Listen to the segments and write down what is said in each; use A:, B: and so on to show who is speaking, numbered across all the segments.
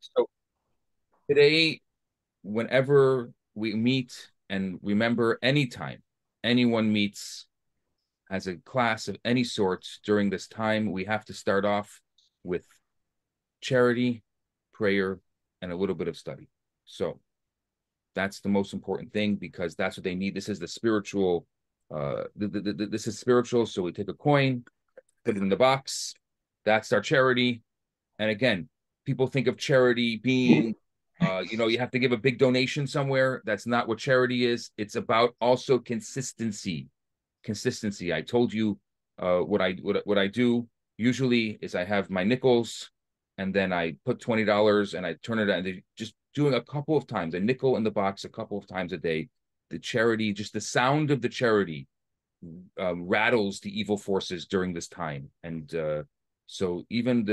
A: So today, whenever we meet and remember anytime anyone meets as a class of any sort during this time, we have to start off with charity, prayer, and a little bit of study. So that's the most important thing because that's what they need. This is the spiritual. This is spiritual. So we take a coin, put it in the box. That's our charity. And again, people think of charity being, you have to give a big donation somewhere. That's not what charity is. It's about also consistency. Consistency. I told you what I do usually is I have my nickels, and then I put $20 and I turn it on. Just doing a couple of times, a nickel in the box, a couple of times a day. The charity, just the sound of the charity rattles the evil forces during this time. And so even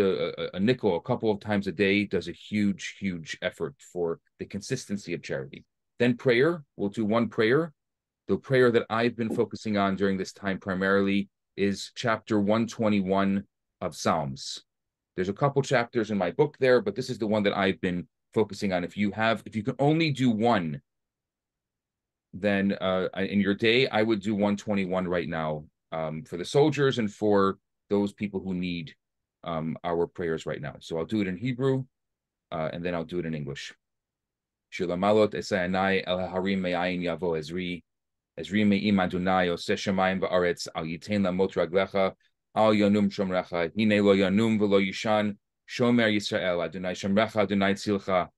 A: a nickel a couple of times a day does a huge, huge effort for the consistency of charity. Then prayer, we'll do one prayer. The prayer that I've been focusing on during this time primarily is chapter 121 of Psalms. There's a couple chapters in my book there, but this is the one that I've been focusing on. If you can only do one, then in your day, I would do 121 right now for the soldiers and for those people who need our prayers right now. So I'll do it in Hebrew and then I'll do it in English. Shulamalot esayanai el harim me'ayin yavo ezri. Ezri me'im Adonai oseh shamayim va'aretz al yitain lamot raglecha al yanum shomrecha hine lo yanum v'lo yishan shomer Yisroel Adonai shomrecha Adonai tzilcha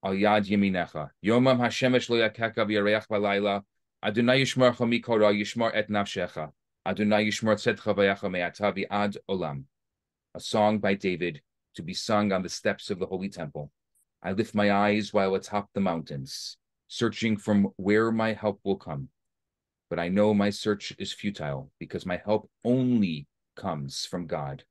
A: al yad yeminecha. Yomam hashemesh lo yakeka v'yareach balayla. Adonai yishmarcha mikol ra yishmar et nafshecha. Adonai yishmar tzedcha v'yacha me'ata v'ad olam. A song by David to be sung on the steps of the Holy Temple. I lift my eyes while atop the mountains, searching from where my help will come. But I know my search is futile because my help only comes from God.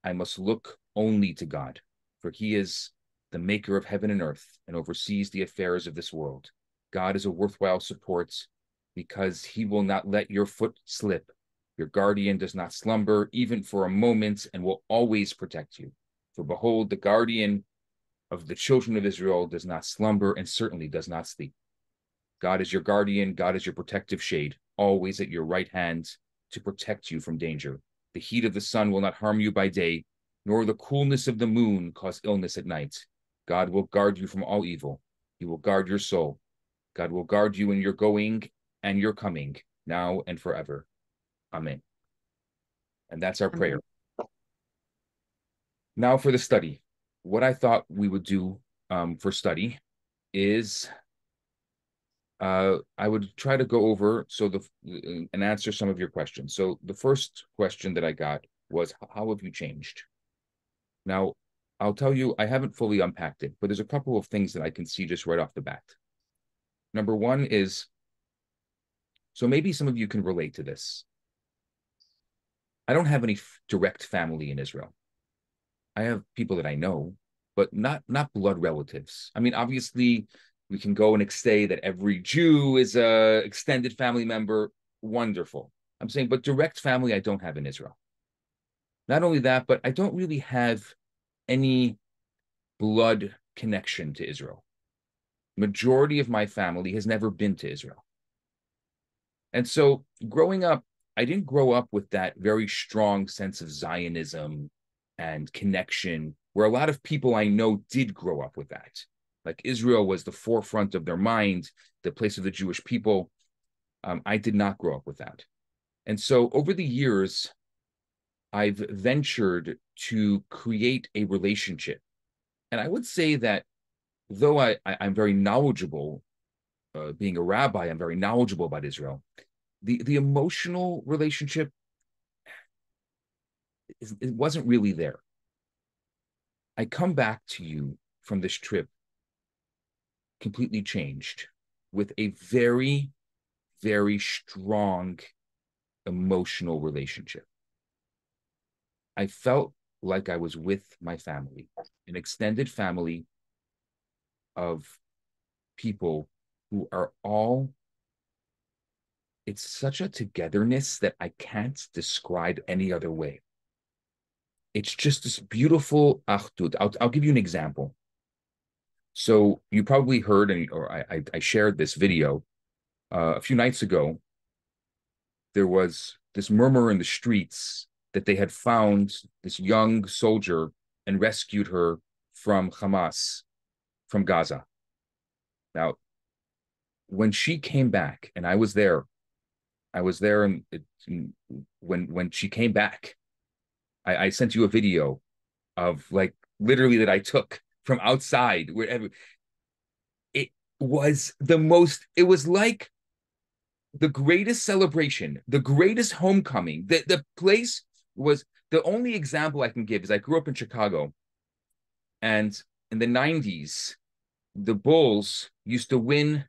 A: I must look only to God, for he is the maker of heaven and earth and oversees the affairs of this world. God is a worthwhile support because he will not let your foot slip. Your guardian does not slumber even for a moment and will always protect you. For behold, the guardian of the children of Israel does not slumber and certainly does not sleep. God is your guardian. God is your protective shade, always at your right hand to protect you from danger. The heat of the sun will not harm you by day, nor the coolness of the moon cause illness at night. God will guard you from all evil. He will guard your soul. God will guard you in your going and your coming, now and forever. Amen. And that's our prayer. Now for the study. What I thought we would do for study is I would try to go over and answer some of your questions. So the first question that I got was, how have you changed? Now, I'll tell you, I haven't fully unpacked it, but there's a couple of things that I can see just right off the bat. Number one is, so maybe some of you can relate to this. I don't have any direct family in Israel. I have people that I know, but not blood relatives. I mean, obviously, we can go and say that every Jew is a extended family member. Wonderful. I'm saying, but direct family I don't have in Israel. Not only that, but I don't really have any blood connection to Israel. Majority of my family has never been to Israel. And so growing up, I didn't grow up with that very strong sense of Zionism and connection, where a lot of people I know did grow up with that. Like Israel was the forefront of their mind, the place of the Jewish people. I did not grow up with that. And so over the years, I've ventured to create a relationship. And I would say that though I'm very knowledgeable, being a rabbi, I'm very knowledgeable about Israel. The emotional relationship, it wasn't really there. I come back to you from this trip completely changed with a very, very strong emotional relationship. I felt like I was with my family, an extended family of people who are all, it's such a togetherness that I can't describe any other way. It's just this beautiful achdut. I'll give you an example. So you probably heard, or I shared this video a few nights ago. There was this murmur in the streets that they had found this young soldier and rescued her from Hamas, from Gaza. Now, when she came back, and I was there, and when she came back, I sent you a video of like literally that I took from outside. Wherever it was the most, it was like the greatest celebration, the greatest homecoming. The place was the only example I can give is I grew up in Chicago, and in the 90s, the Bulls used to win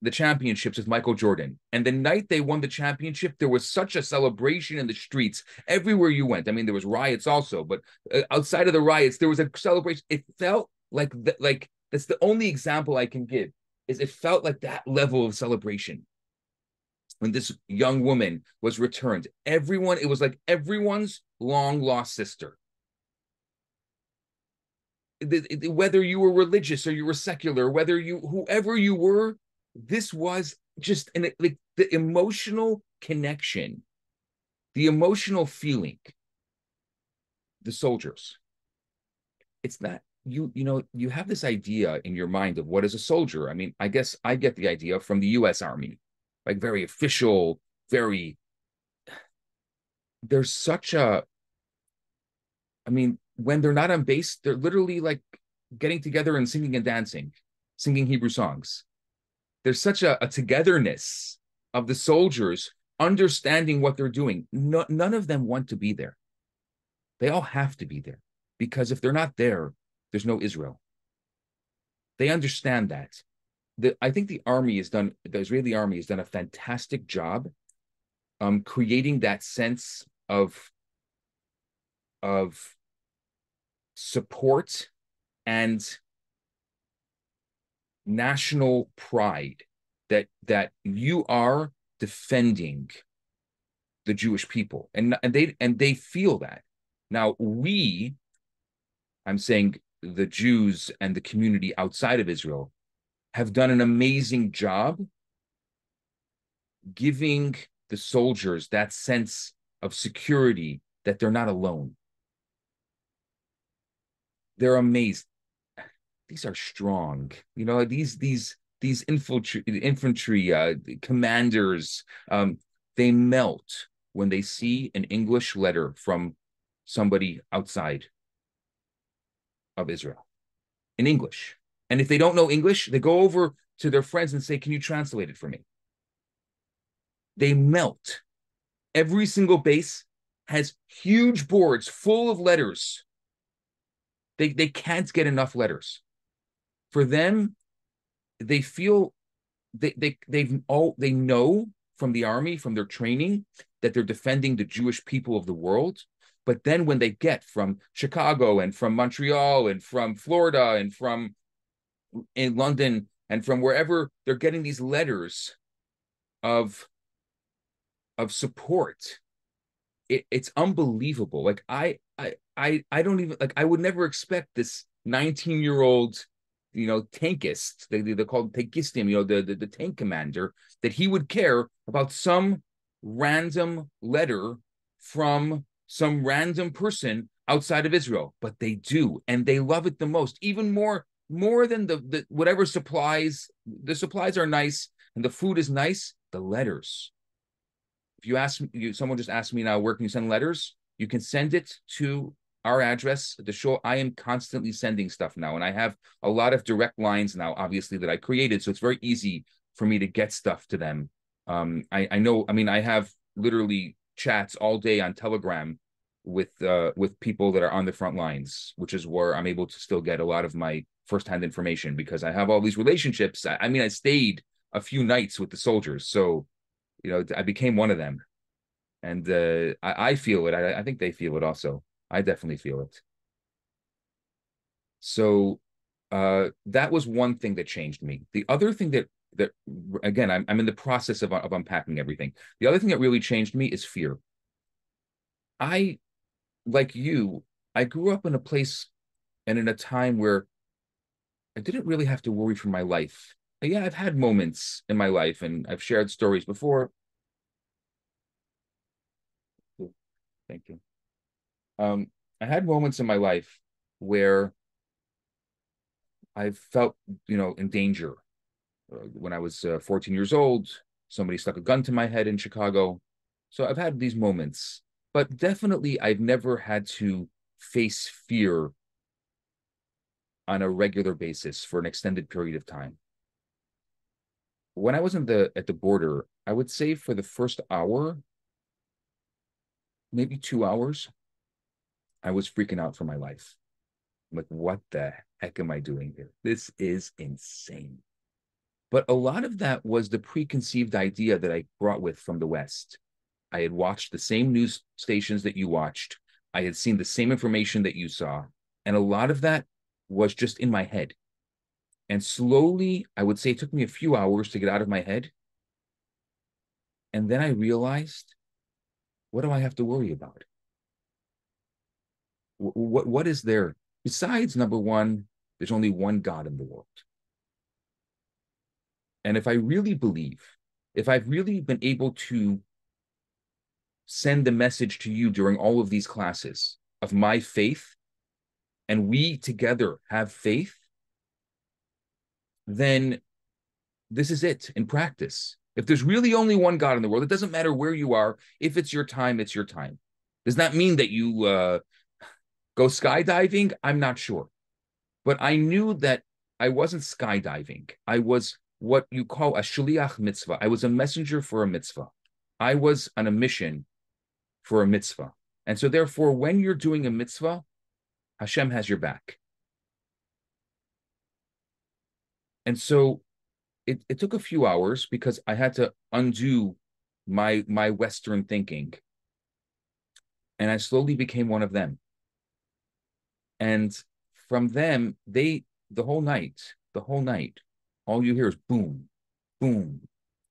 A: the championships with Michael Jordan. And the night they won the championship, there was such a celebration in the streets everywhere you went. I mean, there was riots also, but outside of the riots, there was a celebration. It felt like that's the only example I can give. Is it felt like that level of celebration when this young woman was returned. Everyone, it was like everyone's long lost sister. Whether you were religious or you were secular, whether you whoever you were, this was just like the emotional connection, the emotional feeling. The soldiers. It's not you have this idea in your mind of what is a soldier. I mean, I guess I get the idea from the U.S. Army, like very official, very. There's such a. I mean, when they're not on base, they're literally like getting together and singing and dancing, singing Hebrew songs. There's such a togetherness of the soldiers understanding what they're doing. No, none of them want to be there. They all have to be there because if they're not there, there's no Israel. They understand that. I think the Israeli army has done a fantastic job creating that sense of support and national pride that you are defending the Jewish people, and they feel that. Now I'm saying the Jews and the community outside of Israel have done an amazing job giving the soldiers that sense of security that they're not alone. They're amazed. These are strong. These infantry commanders. They melt when they see an English letter from somebody outside of Israel in English. And if they don't know English, they go over to their friends and say, "Can you translate it for me?" They melt. Every single base has huge boards full of letters. They can't get enough letters. For them, they feel they know from the army, from their training, that they're defending the Jewish people of the world. But then when they get from Chicago and from Montreal and from Florida and from in London and from wherever, they're getting these letters of support. It's unbelievable. Like I don't even like. I would never expect this 19-year-old, tankist. They're called tankistim. The tank commander, that he would care about some random letter from some random person outside of Israel, but they do, and they love it the most, even more than the whatever supplies. The supplies are nice, and the food is nice. The letters. If you ask someone just asked me now, where can you send letters? You can send it to our address. The show, I am constantly sending stuff now, and I have a lot of direct lines now, obviously, that I created, so it's very easy for me to get stuff to them. I know. I mean, I have literally chats all day on Telegram with people that are on the front lines, which is where I'm able to still get a lot of my firsthand information because I have all these relationships. I mean, I stayed a few nights with the soldiers, so I became one of them, and I feel it. I think they feel it also. I definitely feel it. So that was one thing that changed me. The other thing that again, I'm in the process of unpacking everything. The other thing that really changed me is fear. I, like you, I grew up in a place and in a time where I didn't really have to worry for my life. Yeah, I've had moments in my life, and I've shared stories before. Thank you. I had moments in my life where I felt, in danger. When I was 14 years old, somebody stuck a gun to my head in Chicago. So I've had these moments, but definitely I've never had to face fear on a regular basis for an extended period of time. When I was at the border, I would say for the first hour, maybe 2 hours, I was freaking out for my life. I'm like, what the heck am I doing here? This is insane. But a lot of that was the preconceived idea that I brought with from the West. I had watched the same news stations that you watched. I had seen the same information that you saw. And a lot of that was just in my head. And slowly, I would say it took me a few hours to get out of my head. And then I realized, what do I have to worry about? What is there? Besides, number one, there's only one God in the world. And if I really believe, if I've really been able to send the message to you during all of these classes of my faith, and we together have faith, then this is it in practice. If there's really only one God in the world, it doesn't matter where you are. If it's your time, it's your time. Does that mean that you go skydiving? I'm not sure. But I knew that I wasn't skydiving. I was what you call a shliach mitzvah. I was a messenger for a mitzvah. I was on a mission for a mitzvah. And so therefore, when you're doing a mitzvah, Hashem has your back. And so it took a few hours because I had to undo my Western thinking. And I slowly became one of them. And from them, the whole night, all you hear is boom, boom,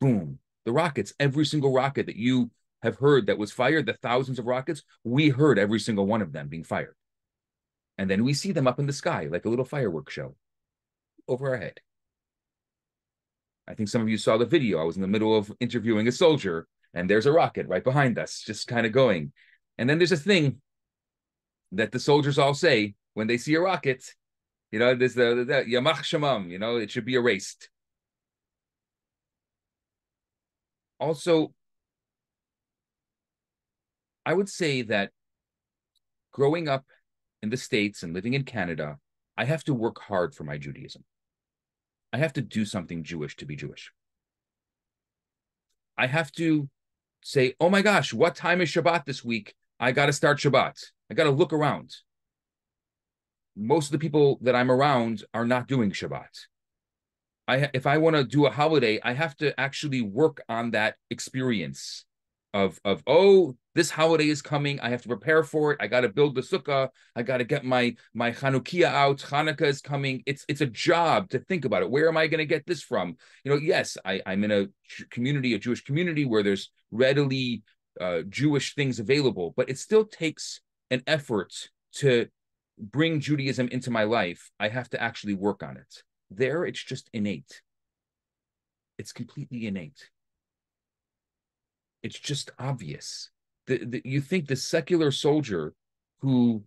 A: boom. The rockets, every single rocket that you have heard that was fired, the thousands of rockets, we heard every single one of them being fired. And then we see them up in the sky like a little fireworks show over our head. I think some of you saw the video. I was in the middle of interviewing a soldier, and there's a rocket right behind us, just kind of going. And then there's a thing that the soldiers all say when they see a rocket, there's the Yamach Shamam, it should be erased. Also, I would say that growing up in the States and living in Canada, I have to work hard for my Judaism. I have to do something Jewish to be Jewish. I have to say, oh my gosh, what time is Shabbat this week? I got to start Shabbat. I got to look around. Most of the people that I'm around are not doing Shabbat. If I want to do a holiday, I have to actually work on that experience of oh, this holiday is coming. I have to prepare for it. I got to build the sukkah. I got to get my Chanukiah out. Hanukkah is coming. It's a job to think about it. Where am I going to get this from? Yes, I'm in a Jewish community where there's readily Jewish things available, but it still takes an effort to bring Judaism into my life. I have to actually work on it. There, it's just innate. It's completely innate. It's just obvious. You think the secular soldier who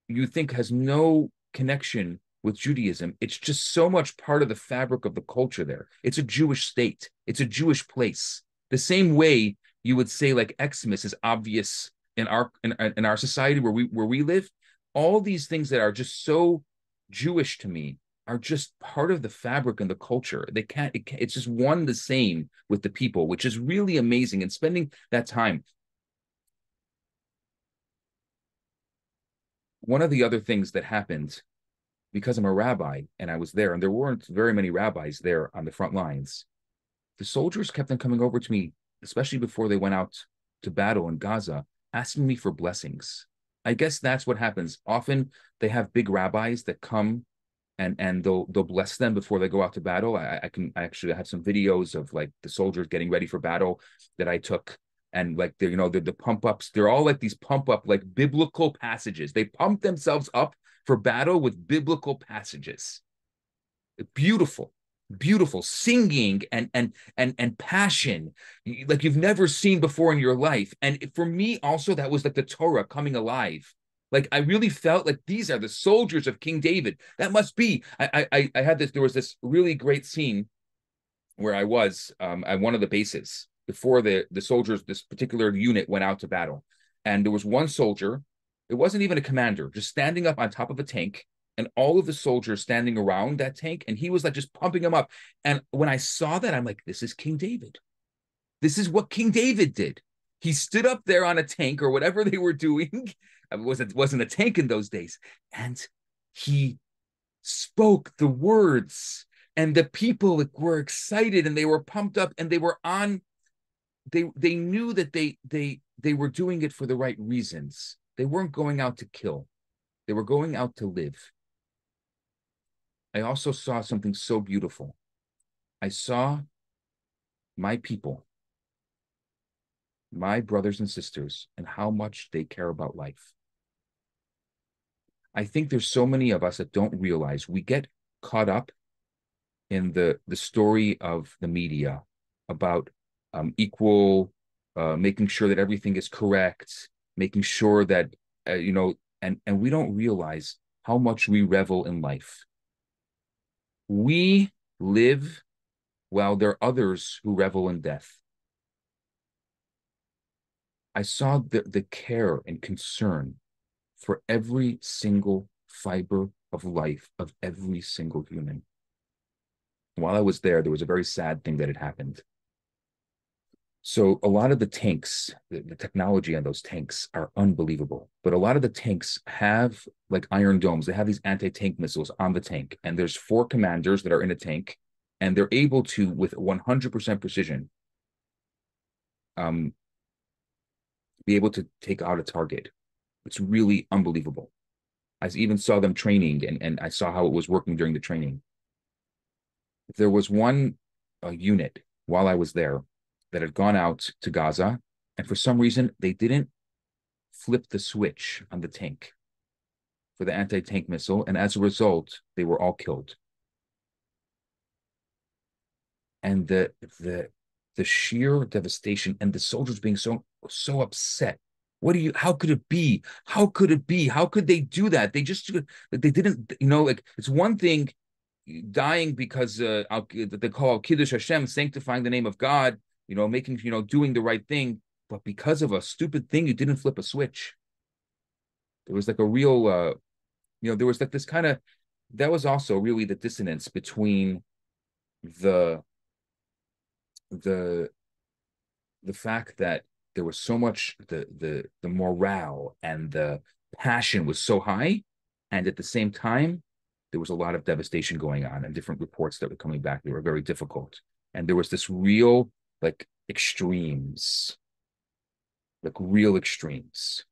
A: you think has no connection with Judaism, it's just so much part of the fabric of the culture there. It's a Jewish state. It's a Jewish place. The same way you would say like Xmas is obvious in our society where we live. All these things that are just so Jewish to me are just part of the fabric and the culture. It's just one the same with the people, which is really amazing. And spending that time. One of the other things that happened, because I'm a rabbi and I was there, and there weren't very many rabbis there on the front lines, the soldiers kept on coming over to me, especially before they went out to battle in Gaza, asking me for blessings. I guess that's what happens. Often they have big rabbis that come and they'll bless them before they go out to battle. I actually have some videos of like the soldiers getting ready for battle that I took, and like the pump ups. They're all like these pump up like biblical passages. They pump themselves up for battle with biblical passages. beautiful, beautiful singing and passion like you've never seen before in your life. And for me, also, that was like the Torah coming alive. Like I really felt like these are the soldiers of King David. That must be. I had this. There was this really great scene where I was at one of the bases before the soldiers, this particular unit went out to battle, and there was one soldier. It wasn't even a commander, just standing up on top of a tank, and all of the soldiers standing around that tank, and he was like just pumping them up. And when I saw that, I'm like, this is King David. This is what King David did. He stood up there on a tank or whatever they were doing. It wasn't a tank in those days, and he spoke the words, and the people were excited and they were pumped up and they were on. They knew that they were doing it for the right reasons. They weren't going out to kill. They were going out to live. I also saw something so beautiful. I saw my people, my brothers and sisters, and how much they care about life. I think there's so many of us that don't realize we get caught up in the story of the media about equal, making sure that everything is correct, making sure that and we don't realize how much we revel in life. We live while there are others who revel in death. I saw the care and concern for every single fiber of life of every single human. While I was there was a very sad thing that had happened. So a lot of the tanks, the technology on those tanks are unbelievable. But a lot of the tanks have like iron domes. They have these anti-tank missiles on the tank. And there's 4 commanders that are in a tank. And they're able to, with 100% precision, be able to take out a target. It's really unbelievable. I even saw them training, and I saw how it was working during the training. There was one unit while I was there that had gone out to Gaza, and for some reason, they didn't flip the switch on the tank for the anti-tank missile, and as a result, they were all killed. And the sheer devastation and the soldiers being so upset. How could it be? How could it be? How could they do that? They didn't, like it's one thing dying because they call Kiddush Hashem, sanctifying the name of God, making, doing the right thing. But because of a stupid thing, you didn't flip a switch. There was like a real, there was like this kind of, that was also really the dissonance between the the the fact that there was so much the morale and the passion was so high, and at the same time there was a lot of devastation going on, and different reports that were coming back, they were very difficult, and there was this real like extremes, like real extremes.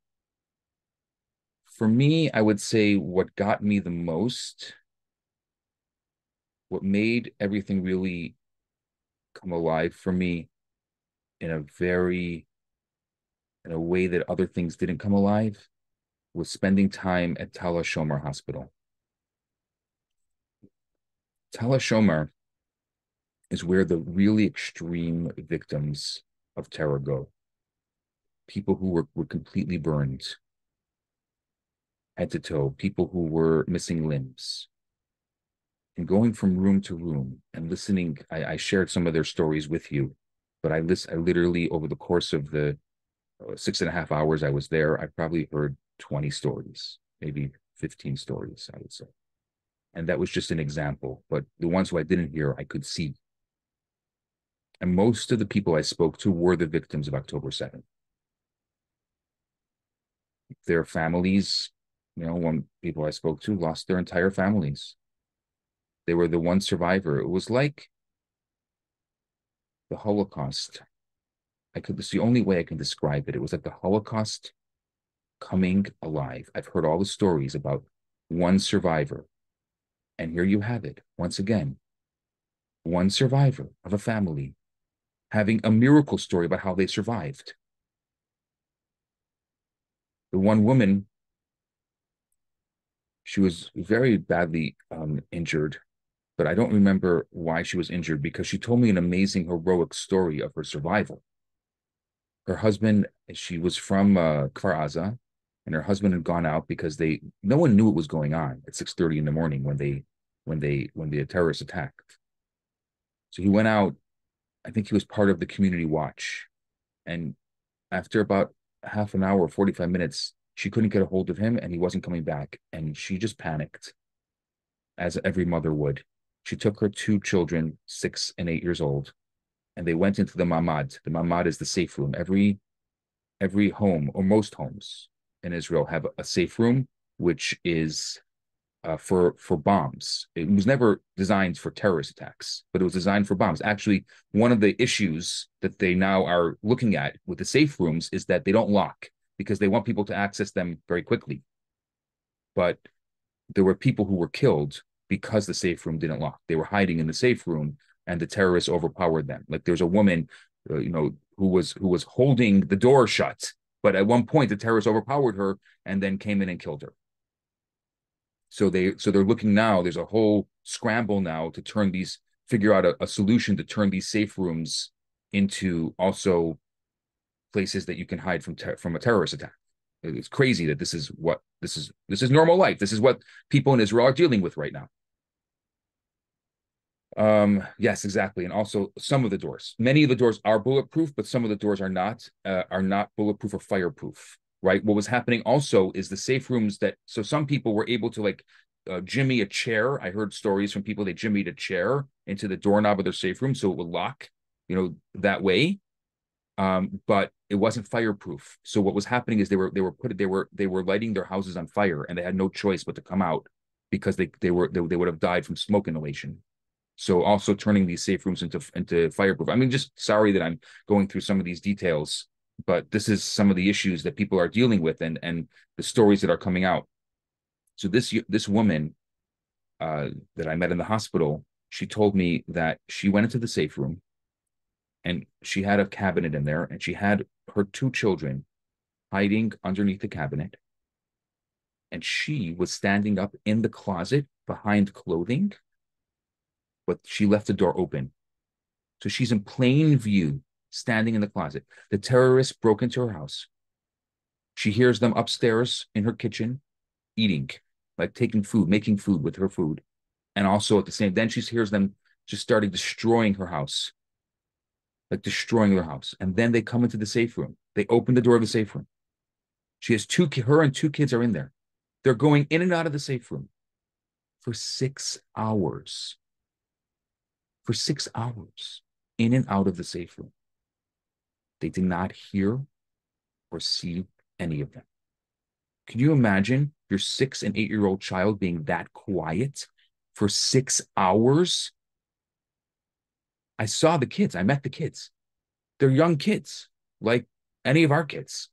A: For me, I would say what got me the most, what made everything really come alive for me in a way that other things didn't come alive, was spending time at Tal HaShomer Hospital. Tal HaShomer is where the really extreme victims of terror go. People who were completely burned, head to toe, people who were missing limbs. And going from room to room and listening, I shared some of their stories with you, but I literally, over the course of the 6.5 hours I was there, I probably heard 20 stories, maybe 15 stories, I would say. And that was just an example. But the ones who I didn't hear, I could see. And most of the people I spoke to were the victims of October 7th. Their families, one people I spoke to lost their entire families. They were the one survivor. It was like the Holocaust. It's the only way I can describe it. It was like the Holocaust coming alive. I've heard all the stories about one survivor. And here you have it, once again, one survivor of a family having a miracle story about how they survived. The one woman, she was very badly injured, but I don't remember why she was injured because she told me an amazing heroic story of her survival. Her husband, she was from Kfar Aza, and her husband had gone out because no one knew what was going on at 6:30 in the morning when the terrorists attacked. So he went out. I think he was part of the community watch, and after about half an hour, 45 minutes, she couldn't get a hold of him, and he wasn't coming back, and she just panicked, as every mother would. She took her two children, 6 and 8 years old, and they went into the mamad. The mamad is the safe room. Every home, or most homes in Israel, have a safe room, which is for bombs. It was never designed for terrorist attacks, but it was designed for bombs. Actually, one of the issues that they now are looking at with the safe rooms is that they don't lock because they want people to access them very quickly. But there were people who were killed because the safe room didn't lock. They were hiding in the safe room, and the terrorists overpowered them. Like there's a woman, who was holding the door shut, but at one point the terrorists overpowered her and then came in and killed her. So they're looking now. There's a whole scramble now to figure out a solution to turn these safe rooms into also places that you can hide from a terrorist attack. It's crazy that this is normal life. This is what people in Israel are dealing with right now. Yes, exactly. And also some of the doors. Many of the doors are bulletproof, but some of the doors are not bulletproof or fireproof. Right. What was happening also is the safe rooms so some people were able to jimmy a chair. I heard stories from people, they jimmied a chair into the doorknob of their safe room so it would lock, that way. But it wasn't fireproof. So what was happening is they were lighting their houses on fire, and they had no choice but to come out because they would have died from smoke inhalation. So also turning these safe rooms into fireproof. I mean, just sorry that I'm going through some of these details, but this is some of the issues that people are dealing with and the stories that are coming out. So this woman that I met in the hospital, she told me that she went into the safe room and she had a cabinet in there, and she had her two children hiding underneath the cabinet, and she was standing up in the closet behind clothing, but she left the door open. So she's in plain view, standing in the closet. The terrorists broke into her house. She hears them upstairs in her kitchen eating, like taking food, making food with her food. And also then she hears them just starting destroying her house, like destroying her house. And then they come into the safe room. They open the door of the safe room. She has her and two kids are in there. They're going in and out of the safe room for 6 hours. For 6 hours, in and out of the safe room. They did not hear or see any of them. Can you imagine your 6 and 8-year-old child being that quiet for 6 hours? I saw the kids. I met the kids. They're young kids, like any of our kids.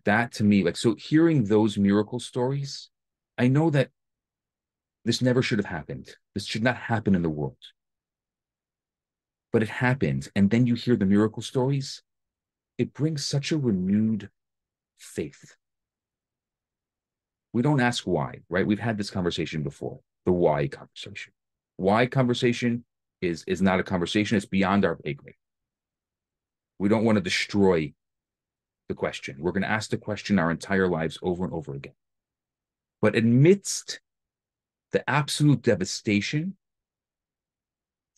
A: That to me, so hearing those miracle stories, I know that this never should have happened. This should not happen in the world. But it happens. And then you hear the miracle stories. It brings such a renewed faith. We don't ask why, right? We've had this conversation before, the why conversation. Why conversation is not a conversation. It's beyond our pay grade. We don't want to destroy the question. We're going to ask the question our entire lives over and over again. But amidst the absolute devastation,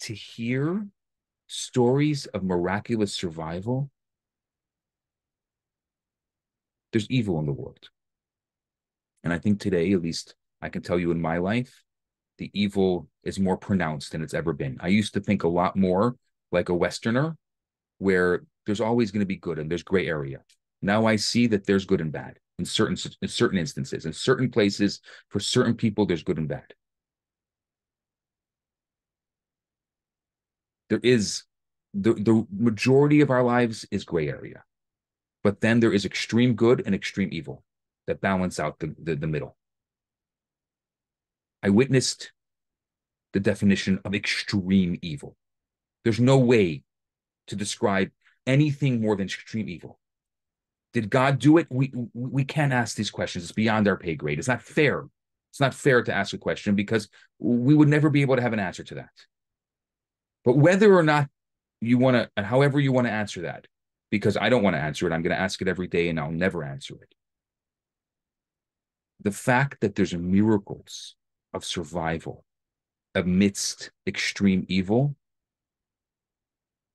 A: to hear stories of miraculous survival, there's evil in the world. And I think today, at least I can tell you in my life, the evil is more pronounced than it's ever been. I used to think a lot more like a Westerner, where there's always going to be good and there's gray area. Now I see that there's good and bad in certain instances, in certain places, for certain people, there's good and bad. There is the majority of our lives is gray area, but then there is extreme good and extreme evil that balance out the middle. I witnessed the definition of extreme evil. There's no way to describe anything more than extreme evil. Did God do it? We can't ask these questions. It's beyond our pay grade. It's not fair. It's not fair to ask a question because we would never be able to have an answer to that. But whether or not you want to, and however you want to answer that, because I don't want to answer it, I'm going to ask it every day and I'll never answer it. The fact that there's miracles of survival amidst extreme evil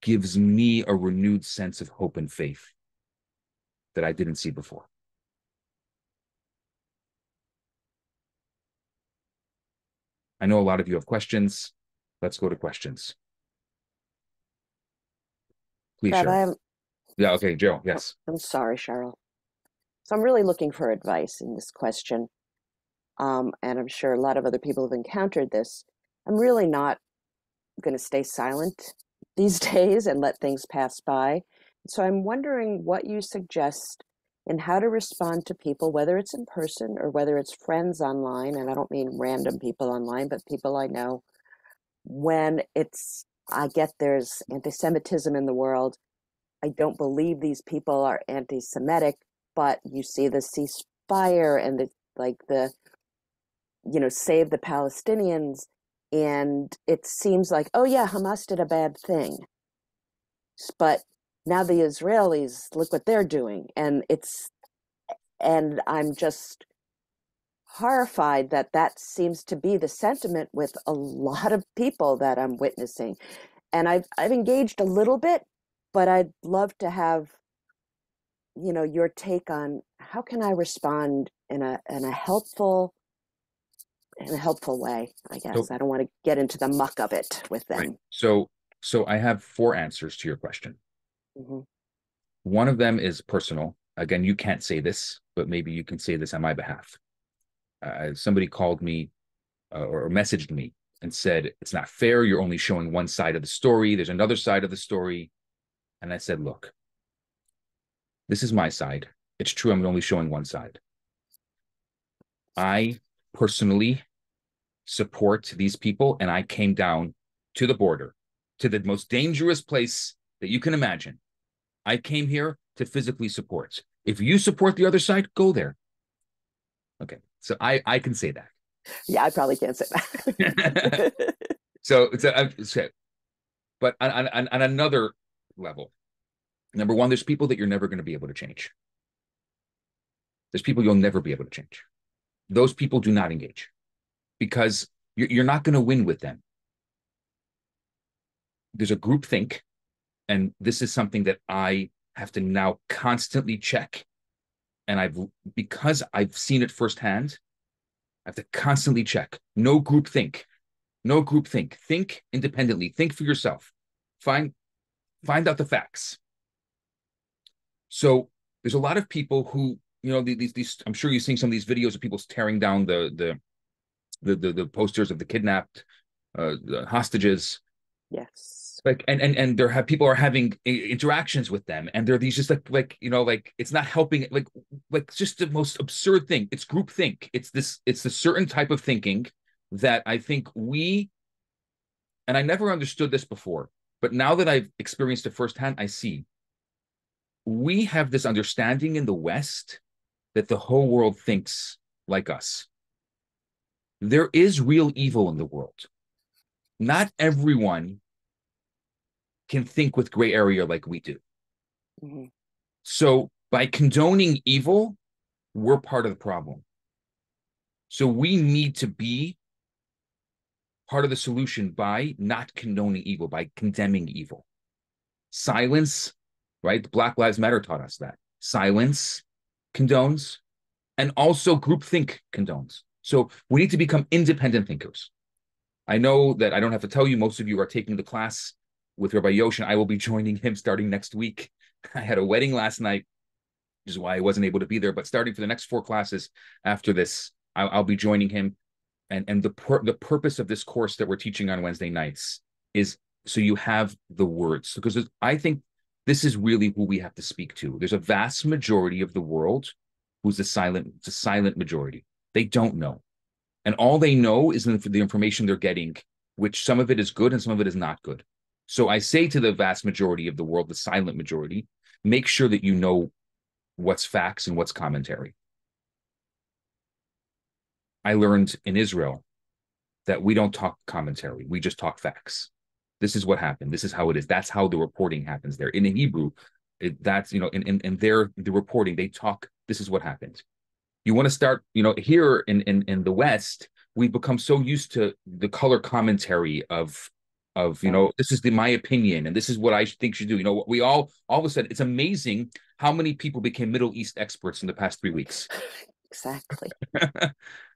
A: gives me a renewed sense of hope and faith that I didn't see before. I know a lot of you have questions. Let's go to questions. Please,
B: Rabbi,
A: Cheryl. Yeah, okay, Joe, yes.
B: I'm sorry, Cheryl. So I'm really looking for advice in this question. And I'm sure a lot of other people have encountered this. I'm really not going to stay silent these days and let things pass by. So I'm wondering what you suggest in how to respond to people, whether it's in person or whether it's friends online. And I don't mean random people online, but people I know, when I get there's anti-Semitism in the world. I don't believe these people are anti-Semitic, but you see the ceasefire and save the Palestinians, and it seems like, oh yeah, Hamas did a bad thing, but now the Israelis, look what they're doing, and I'm just horrified that that seems to be the sentiment with a lot of people that I'm witnessing, and I've engaged a little bit, but I'd love to have your take on how can I respond in a helpful way, I
A: So,
B: guess. I don't want to get into the muck of it with
A: right.
B: them.
A: So I have 4 answers to your question.
B: Mm-hmm.
A: One of them is personal. Again, you can't say this, but maybe you can say this on my behalf. Somebody called me or messaged me and said, it's not fair. You're only showing one side of the story. There's another side of the story. And I said, look, this is my side. It's true. I'm only showing one side. I personally support these people, and I came down to the border, to the most dangerous place that you can imagine. I came here to physically support. If you support the other side, go there. Okay, so I can say that.
B: Yeah, I probably can't say that.
A: so, but on another level, number one, there's people that you're never going to be able to change. There's people you'll never be able to change. Those people do not engage because you're not going to win with them. There's a group think, and this is something that I have to now constantly check. And because I've seen it firsthand, I have to constantly check. No group think. No group think. Think independently. Think for yourself. Find out the facts. So there's a lot of people who, these. I'm sure you're seeing some of these videos of people tearing down the posters of the kidnapped, the hostages.
B: Yes.
A: Like and people are having interactions with them, and they're these just like it's not helping. Like just the most absurd thing. It's group think. It's the certain type of thinking that I think and I never understood this before, but now that I've experienced it firsthand, I see we have this understanding in the West that the whole world thinks like us. There is real evil in the world. Not everyone can think with gray area like we do. Mm-hmm. So by condoning evil, we're part of the problem. So we need to be part of the solution by not condoning evil, by condemning evil. Silence, right? Black Lives Matter taught us that. Silence condones, and also groupthink condones. So we need to become independent thinkers. I know that I don't have to tell you, most of you are taking the class with Rabbi Yoshin. I will be joining him starting next week. I had a wedding last night, which is why I wasn't able to be there. But starting for the next 4 classes after this, I'll be joining him. And the purpose of this course that we're teaching on Wednesday nights is so you have the words. Because I think this is really who we have to speak to. There's a vast majority of the world who's the silent majority. They don't know. And all they know is the information they're getting, which some of it is good and some of it is not good. So I say to the vast majority of the world, the silent majority, make sure that you know what's facts and what's commentary. I learned in Israel that we don't talk commentary. We just talk facts. This is what happened. This is how it is. That's how the reporting happens there. In Hebrew, that's, in their the reporting, they talk, this is what happened. You want to start, here in the West, we've become so used to the color commentary of
B: Right.
A: this is my opinion and this is what I think should do. We all of a sudden, it's amazing how many people became Middle East experts in the past 3 weeks.
B: Exactly.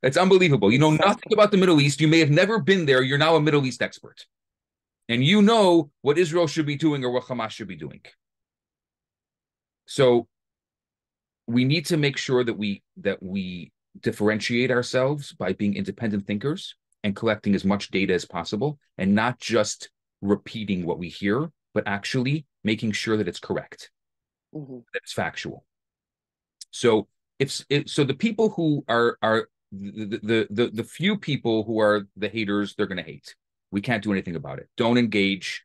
A: It's unbelievable. You know nothing
B: Exactly.
A: about the Middle East. You may have never been there. You're now a Middle East expert. And you know what Israel should be doing or what Hamas should be doing. So we need to make sure that we differentiate ourselves by being independent thinkers and collecting as much data as possible and not just repeating what we hear, but actually making sure that it's correct,
B: Hmm.
A: that it's factual. So so the people who are the few people who are the haters, they're going to hate. We can't do anything about it. Don't engage.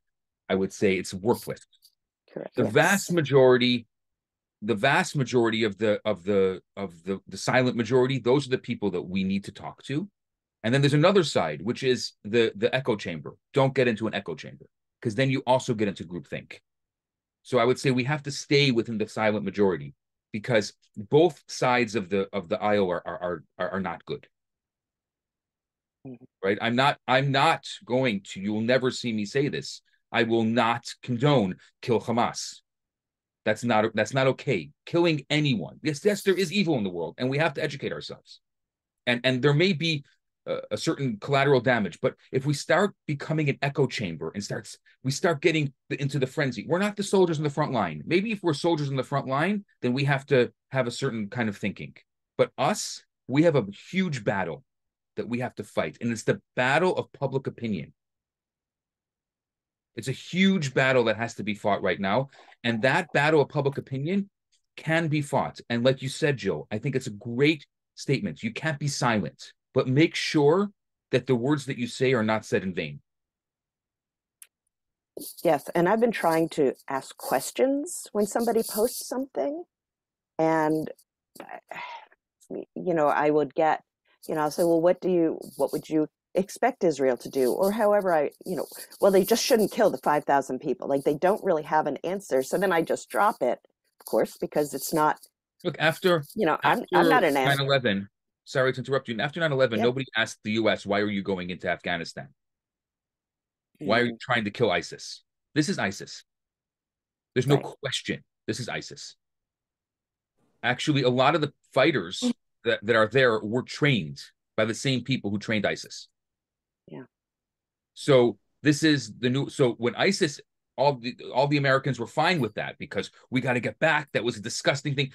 A: I would say it's worthless.
B: Correct.
A: The vast
B: Yes.
A: majority, the vast majority of the silent majority, those are the people that we need to talk to. And then there's another side, which is the echo chamber. Don't get into an echo chamber because then you also get into groupthink. So I would say we have to stay within the silent majority because both sides of the aisle are not good.
B: Mhm.
A: Right? I'm not going to, you will never see me say this. I will not condone kill Hamas. That's not okay. Killing anyone. Yes, there is evil in the world, and we have to educate ourselves. And there may be a certain collateral damage, but if we start becoming an echo chamber and we start getting into the frenzy, we're not the soldiers in the front line. Maybe if we're soldiers in the front line, then we have to have a certain kind of thinking. But us, we have a huge battle that we have to fight, and it's the battle of public opinion. It's a huge battle that has to be fought right now. And that battle of public opinion can be fought. And like you said, Jill, I think it's a great statement. You can't be silent, but make sure that the words that you say are not said in vain.
B: Yes. And I've been trying to ask questions when somebody posts something. And, I would get, I'll say, well, what would you expect Israel to do? Or however well, they just shouldn't kill the 5,000 people. Like they don't really have an answer. So then I just drop it, of course, because it's not,
A: Look, after
B: I'm
A: after
B: not an answer.
A: 9/11, sorry to interrupt you. After 9/11,
B: Yep.
A: nobody asked the US, why are you going into Afghanistan? Why are you
B: Mhm.
A: trying to kill ISIS? This is ISIS. There's no
B: Right.
A: question. This is ISIS. Actually, a lot of the fighters that are there were trained by the same people who trained ISIS.
B: Yeah.
A: So this is the new. So when ISIS, all the Americans were fine with that because we got to get back. That was a disgusting thing.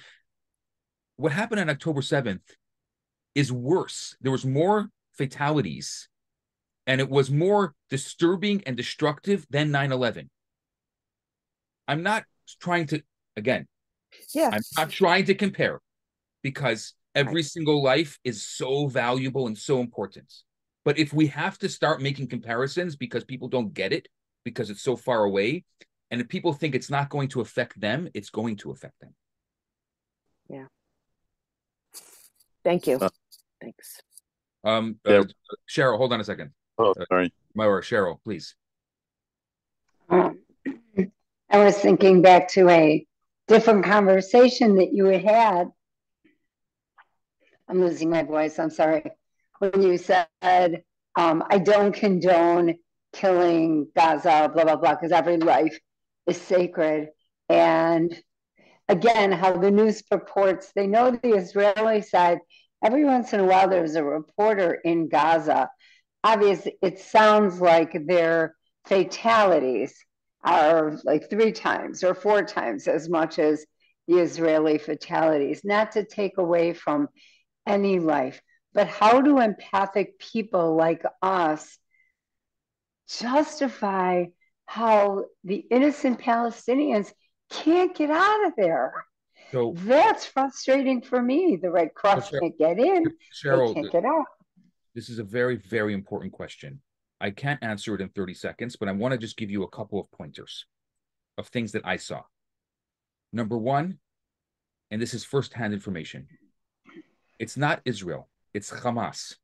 A: What happened on October 7th is worse. There was more fatalities, and it was more disturbing and destructive than 9/11. I'm not trying to again. I'm
B: Yes.
A: not trying to compare because
B: Right.
A: every single life is so valuable and so important. But if we have to start making comparisons because people don't get it, because it's so far away, and if people think it's not going to affect them, it's going to affect them.
B: Yeah. Thank you.
C: Uh,
B: Thanks.
A: Um,
C: yeah.
A: uh, Cheryl, hold on a second.
C: Oh,
A: Uh,
C: sorry.
A: Myra, Cheryl, please.
D: Um, I was thinking back to a different conversation that you had. I'm losing my voice. I'm sorry. When you said, I don't condone killing Gaza, blah, blah, blah, because every life is sacred. And again, how the news purports, they know the Israeli side. Every once in a while, there's a reporter in Gaza. Obviously, it sounds like their fatalities are like 3 times or 4 times as much as the Israeli fatalities. Not to take away from any life, but how do empathic people like us justify how the innocent Palestinians can't get out of there?
A: So,
D: That's frustrating for me. The Red Cross
A: so
D: can't get in, they
A: Cheryl,
D: can't get out.
A: this is a very, very important question. I can't answer it in 30 seconds, but I want to just give you a couple of pointers of things that I saw. Number one, and this is firsthand information, it's not Israel, it's Hamas.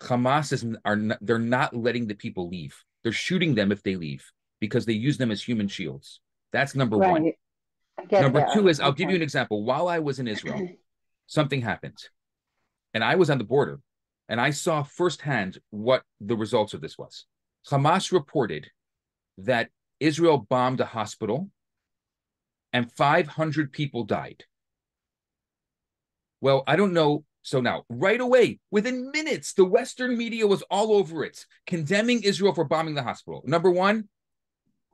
A: Hamas they're not letting the people leave. They're shooting them if they leave because they use them as human shields. That's number one.
D: Right. I get
A: Number two
D: that.
A: is I'll give you an example. While I was in Israel, something happened, and I was on the border, and I saw firsthand what the results of this was. Hamas reported that Israel bombed a hospital and 500 people died. Well, I don't know. So now, right away, within minutes, the Western media was all over it, condemning Israel for bombing the hospital. Number one,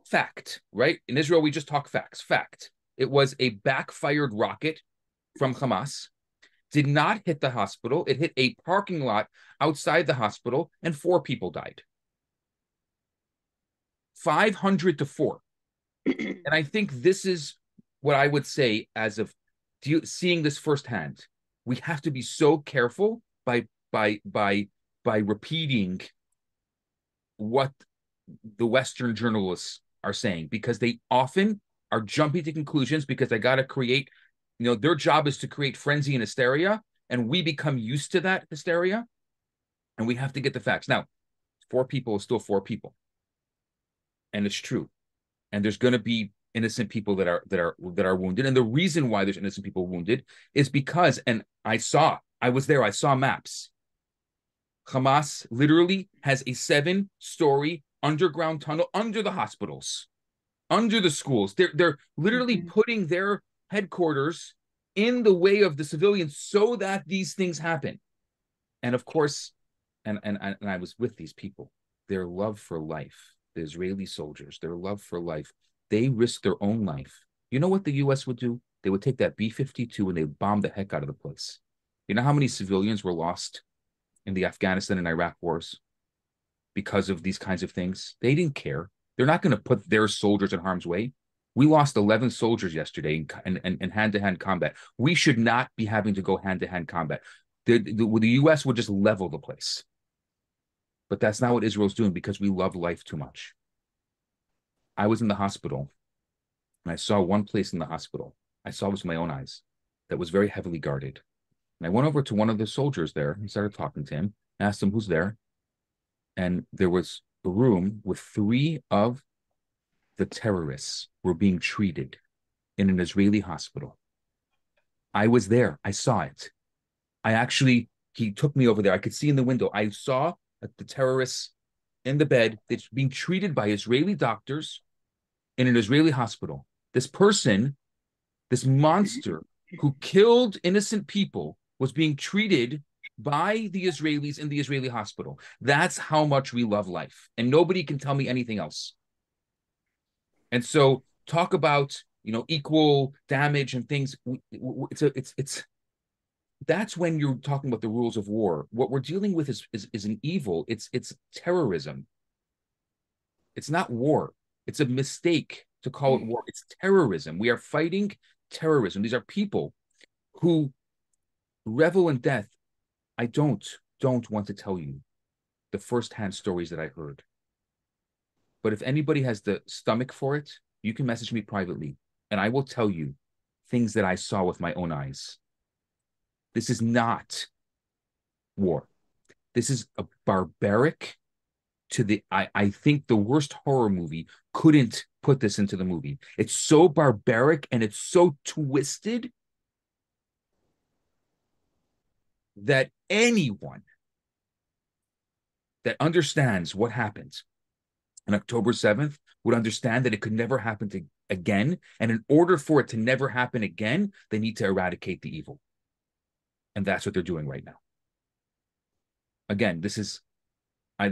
A: fact, right? In Israel, we just talk facts. Fact. It was a backfired rocket from Hamas, did not hit the hospital. It hit a parking lot outside the hospital, and 4 people died. 500 to 4. And I think this is what I would say as of seeing this firsthand. We have to be so careful by repeating what the Western journalists are saying, because they often are jumping to conclusions because they got to create, their job is to create frenzy and hysteria, and we become used to that hysteria, and we have to get the facts. Now, 4 people is still 4 people, and it's true, and there's going to be innocent people that are wounded, and the reason why there's innocent people wounded is because, and I was there, I saw maps. Hamas literally has a 7-story underground tunnel under the hospitals, under the schools. They're literally putting their headquarters in the way of the civilians so that these things happen. And of course, and I was with these people, their love for life, the Israeli soldiers, their love for life, they risk their own life. You know what the U.S. would do? They would take that B-52 and they bomb the heck out of the place. You know how many civilians were lost in the Afghanistan and Iraq wars because of these kinds of things? They didn't care. They're not going to put their soldiers in harm's way. We lost 11 soldiers yesterday in hand-to-hand combat. We should not be having to go hand-to-hand combat. The U.S. would just level the place. But that's not what Israel's doing, because we love life too much. I was in the hospital, and I saw one place in the hospital. I saw this with my own eyes that was very heavily guarded. And I went over to one of the soldiers there and started talking to him, asked him who's there. And there was a room with 3 of the terrorists were being treated in an Israeli hospital. I was there. I saw it. He took me over there. I could see in the window. I saw the terrorists in the bed. They're being treated by Israeli doctors in an Israeli hospital. This person, this monster who killed innocent people, was being treated by the Israelis in the Israeli hospital. That's how much we love life. And nobody can tell me anything else. And so talk about, equal damage and things. That's when you're talking about the rules of war. What we're dealing with is an evil. It's terrorism. It's not war. It's a mistake to call it war. It's terrorism. We are fighting terrorism. These are people who revel in death. I don't want to tell you the firsthand stories that I heard. But if anybody has the stomach for it, you can message me privately, and I will tell you things that I saw with my own eyes. This is not war. This is a barbaric I think the worst horror movie couldn't put this into the movie. It's so barbaric and it's so twisted that anyone that understands what happened on October 7th would understand that it could never happen again. And in order for it to never happen again, they need to eradicate the evil. And that's what they're doing right now. Again, there's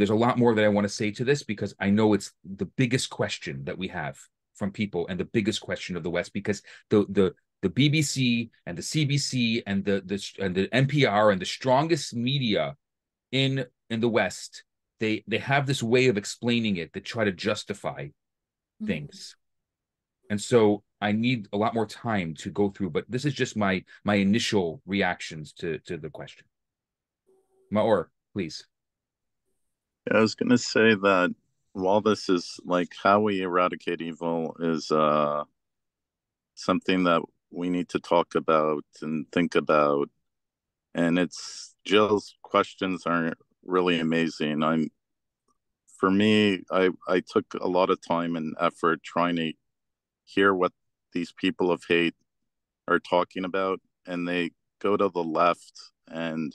A: a lot more that I want to say to this, because I know it's the biggest question that we have from people and the biggest question of the West, because the BBC and the CBC and the NPR and the strongest media in the West, they have this way of explaining it that try to justify things. And so I need a lot more time to go through, but this is just my initial reactions to the question. Maor, please.
C: Yeah, I was going to say that while this is like how we eradicate evil is something that we need to talk about and think about, and it's Jill's questions aren't really amazing. For me, I took a lot of time and effort trying to hear what these people of hate are talking about, and they go to the left and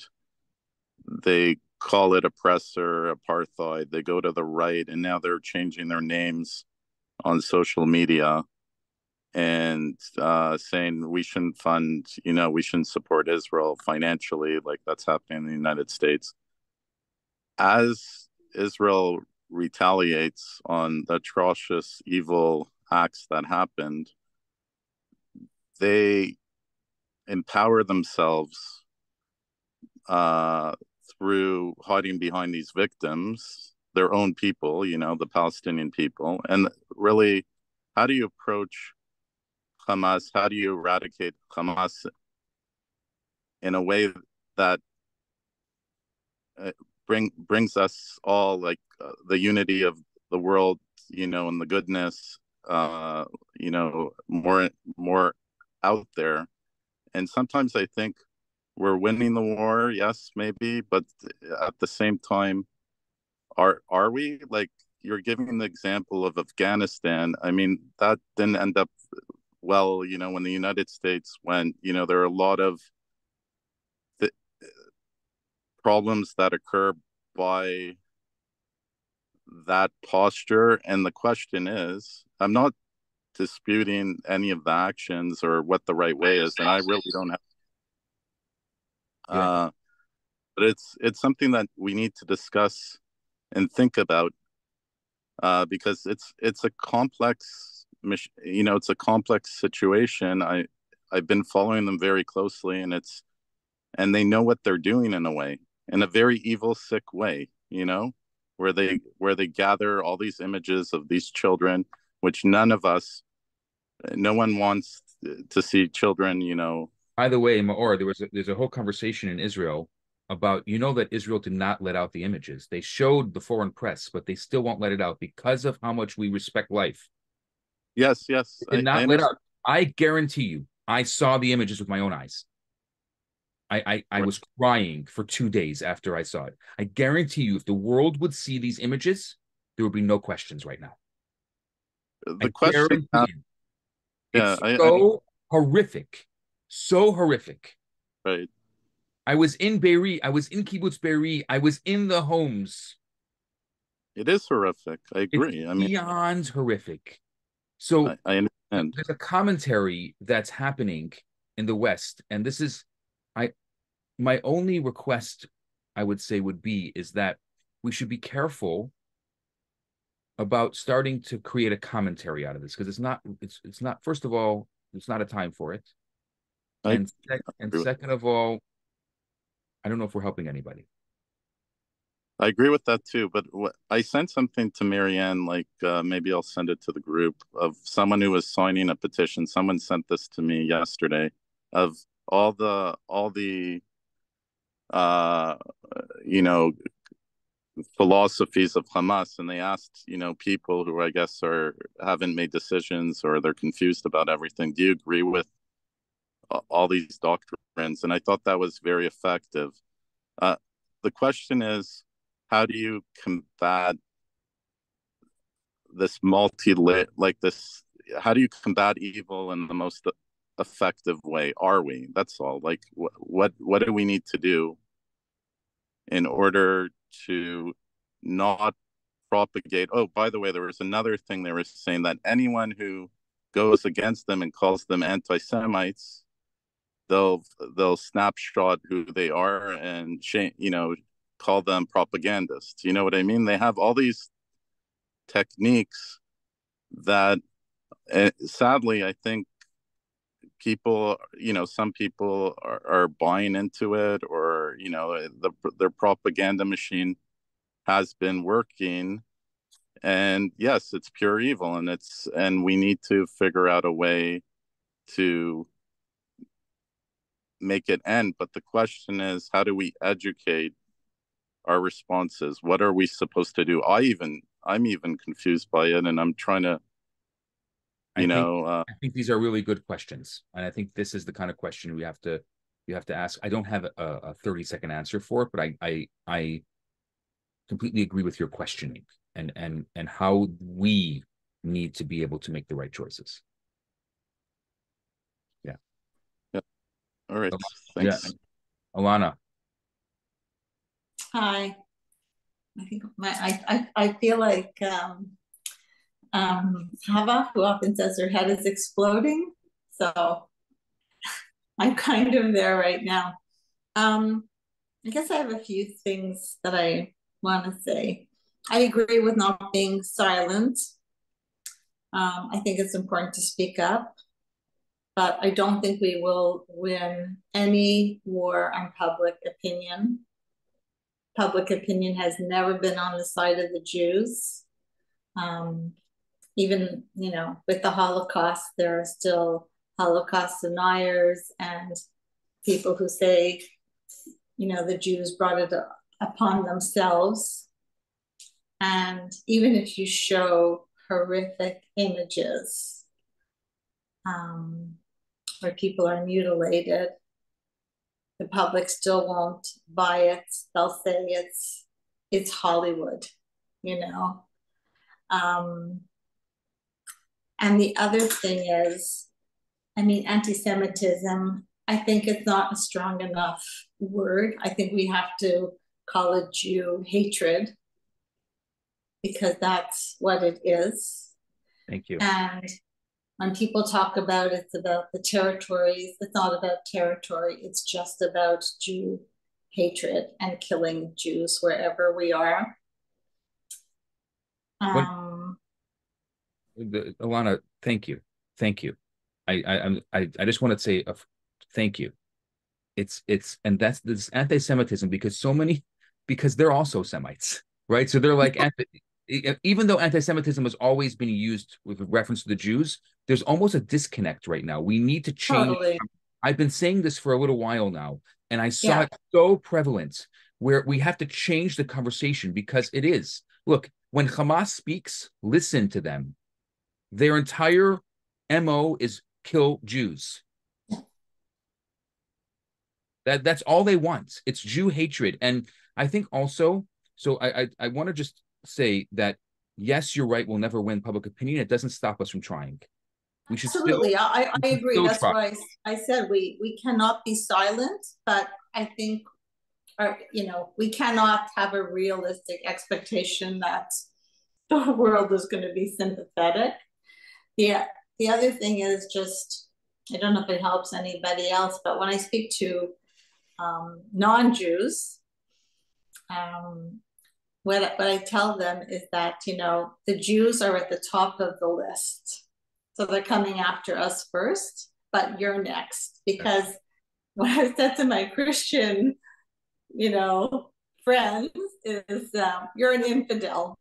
C: they call it oppressor, apartheid. They go to the right, and now they're changing their names on social media and saying we shouldn't fund, we shouldn't support Israel financially, like that's happening in the United States. As Israel retaliates on the atrocious, evil acts that happened, they empower themselves uh, through hiding behind these victims, their own people, the Palestinian people. And really, how do you approach Hamas? How do you eradicate Hamas in a way that brings us all the unity of the world, and the goodness, more out there. And sometimes I think we're winning the war, yes, maybe, but at the same time, are we? Like, you're giving the example of Afghanistan. I mean, that didn't end up well, when the United States went, there are a lot of th- problems that occur by that posture. And the question is, I'm not disputing any of the actions or what the right way is, and I really don't have.
A: Yeah.
C: But it's something that we need to discuss and think about, because it's a complex, it's a complex situation. I've been following them very closely, and they know what they're doing in a way, in a very evil, sick way, where they gather all these images of these children, which no one wants to see children,
A: By the way, Maor, there's a whole conversation in Israel about, that Israel did not let out the images. They showed the foreign press, but they still won't let it out because of how much we respect life.
C: Yes,
A: They did
C: I
A: not let
C: understand.
A: out. I guarantee you, I saw the images with my own eyes. I was crying for 2 days after I saw it. I guarantee you, if the world would see these images, there would be no questions right now.
C: The
A: I
C: question,
A: guarantee you.
C: yeah,
A: It's so horrific. So horrific.
C: right.
A: I was in Beirut. I was in Kibbutz Beirut. I was in the homes.
C: It is horrific. I
A: It's
C: agree. I mean,
A: beyond horrific. So
C: I understand.
A: there's a commentary that's happening in the West, and this is, I my only request, I would say, would be is that we should be careful about starting to create a commentary out of this, because it's not, first of all, it's not a time for it,
C: I
A: and
C: agree with,
A: second of all, I don't know if we're helping anybody.
C: I agree with that too. But I sent something to Marianne, like maybe I'll send it to the group, of someone who was signing a petition. Someone sent this to me yesterday, of all the uh, you know philosophies of Hamas, and they asked, people who I guess haven't made decisions, or they're confused about everything. Do you agree with all these doctrines? And I thought that was very effective. Uh, the question is, how do you combat this like this? How do you combat evil in the most effective way? Are we? That's all. Like, what do we need to do in order to not propagate? Oh, by the way, there was another thing they were saying, that anyone who goes against them and calls them anti-Semites, they'll snapshot who they are and call them propagandists. You know what I mean? They have all these techniques that, sadly, I think some people are buying into it, or their propaganda machine has been working. And yes, it's pure evil, and we need to figure out a way to make it end. But the question is, how do we educate our responses? What are we supposed to do? I'm even confused by it, and I'm trying to,
A: I think I think these are really good questions, and I think this is the kind of question we have to ask. I don't have a 30-second answer for it, but I completely agree with your questioning and how we need to be able to make the right choices. Yeah.
C: Yeah. All right.
A: Yeah.
C: Thanks.
A: Alana.
E: Hi. I think I feel like Hava, who often says her head is exploding. So I'm kind of there right now. I guess I have a few things that I want to say. I agree with not being silent. I think it's important to speak up, but I don't think we will win any war on public opinion. Public opinion has never been on the side of the Jews. Even, with the Holocaust, there are still Holocaust deniers and people who say, the Jews brought it upon themselves. And even if you show horrific images where people are mutilated, the public still won't buy it. They'll say it's Hollywood, And the other thing is, anti-Semitism, I think it's not a strong enough word. I think we have to call it Jew hatred because that's what it is.
A: Thank you.
E: And when people talk about it's about the territories, it's not about territory. It's just about Jew hatred and killing Jews wherever we are.
A: Alana, thank you. I just want to say thank you. And that's this anti-Semitism because they're also Semites, right? So they're like even though anti-Semitism has always been used with reference to the Jews, there's almost a disconnect right now. We need to change.
E: Totally.
A: I've been saying this for a little while now, and I saw it so prevalent where we have to change the conversation because it is. Look, when Hamas speaks, listen to them. Their entire MO is kill Jews. That's all they want. It's Jew hatred. And I think also, so I want to just say that, yes, you're right. We'll never win public opinion. It doesn't stop us from trying. We should
E: Absolutely. I agree. That's
A: try.
E: why I said we cannot be silent, but I think, we cannot have a realistic expectation that the world is going to be sympathetic. The other thing is just, I don't know if it helps anybody else, but when I speak to non-Jews, what I tell them is that, the Jews are at the top of the list. So they're coming after us first, but you're next. Because what I said to my Christian, friends is you're an infidel